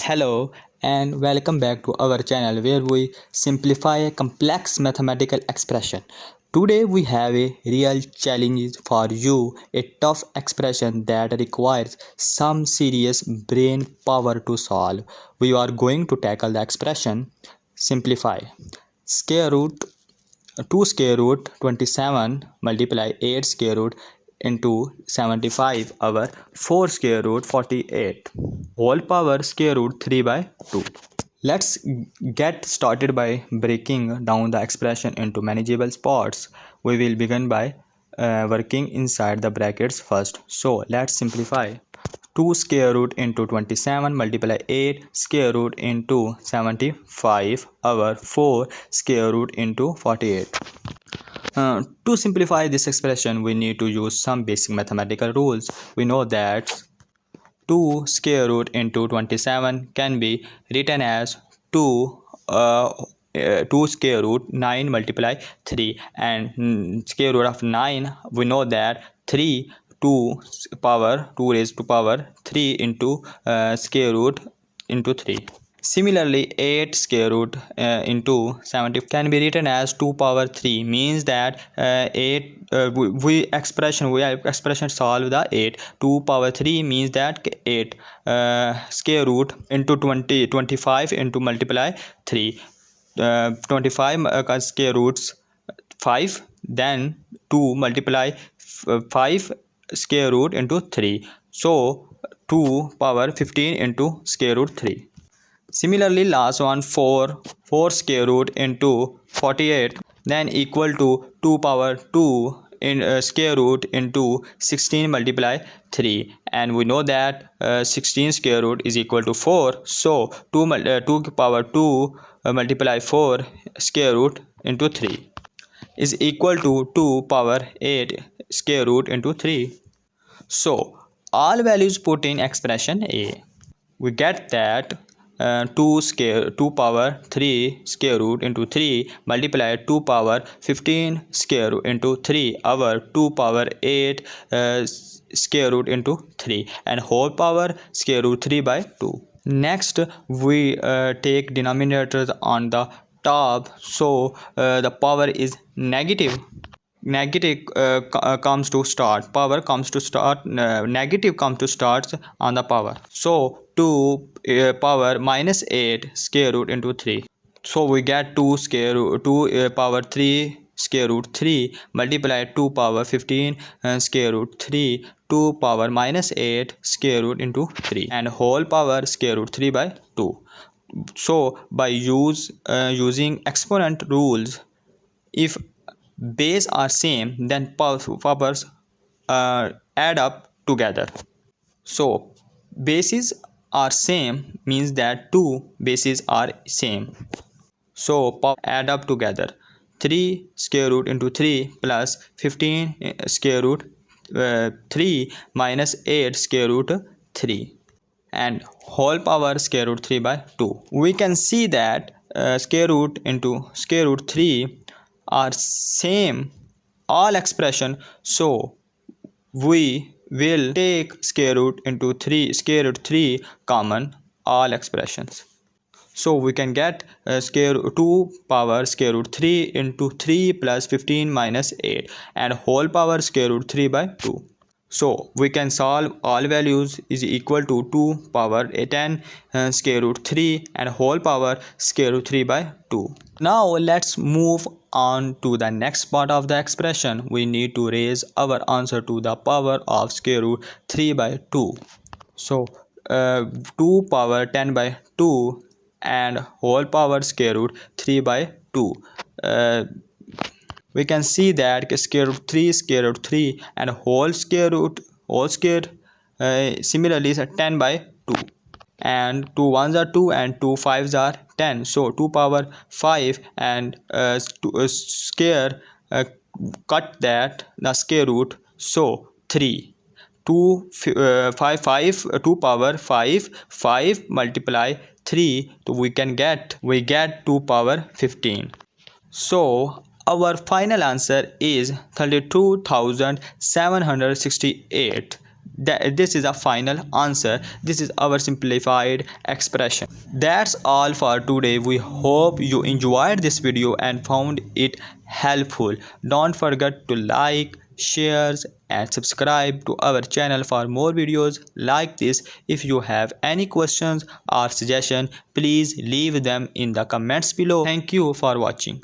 Hello and welcome back to our channel where we simplify a complex mathematical expression. Today we have a real challenge for you, a tough expression that requires some serious brain power to solve. We are going to tackle the expression simplify. Square root 2 square root 27 multiply 8 square root into 75 over 4 square root 48 whole power square root 3 by 2. Let's get started by breaking down the expression into manageable parts. We will begin by working inside the brackets first. So let's simplify. 2 square root into 27 multiply 8 square root into 75 over 4 square root into 48. To simplify this expression, we need to use some basic mathematical rules. We know that 2 square root into 27 can be written as 2 square root 9 multiply 3, and square root of 9 we know that 3 2 power 2 raised to power 3 into square root into 3. Similarly, 8 square root into 70 can be written as 2 power 3, means that 8 we expression solve the 8. 2 power 3 means that 8 square root into 25 into multiply 3. 25 square roots 5, then 2 multiply 5 square root into 3. So 2 power 15 into square root 3. Similarly, last one 4 square root into 48 then equal to 2 power 2 in square root into 16 multiply 3, and we know that 16 square root is equal to 4. So 2 power 2 multiply 4 square root into 3 is equal to 2 power 8 square root into 3. So all values put in expression A. We get that 2 power 3 square root into 3 multiply 2 power 15 square root into 3 over 2 power 8 square root into 3 and whole power square root 3 by 2. Next we take denominators on the top, so the power is negative comes to start, power comes to start, negative comes to start on the power. So 2 power minus 8 square root into 3. So we get 2 power 3 square root 3 multiply 2 power 15 square root 3 2 power minus 8 square root into 3 and whole power square root 3 by 2. So by using exponent rules, if base are same then powers add up together. So bases are same means that two bases are same, so power add up together. 3 square root into 3 plus 15 square root 3 minus 8 square root 3 and whole power square root 3 by 2. We can see that square root into square root 3 are same all expression, so we will take square root into 3 common all expressions. So we can get 2 power square root 3 into 3 plus 15 minus 8 and whole power square root 3 by 2. So we can solve all values is equal to 2 power 10 square root 3 and whole power square root 3 by 2. Now let's move on to the next part of the expression. We need to raise our answer to the power of square root 3 by 2. So 2 power 10 by 2 and whole power square root 3 by 2. We can see that square root 3 and whole square similarly is 10 by 2 and 2 ones are 2 and 2 fives are 10. So 2 power 5 and square cut that the square root, so 3 2 2 power 5 multiply 3, so we get 2 power 15. So our final answer is 32,768. This is a final answer. This is our simplified expression. That's all for today. We hope you enjoyed this video and found it helpful. Don't forget to like, share and subscribe to our channel for more videos like this. If you have any questions or suggestions, please leave them in the comments below. Thank you for watching.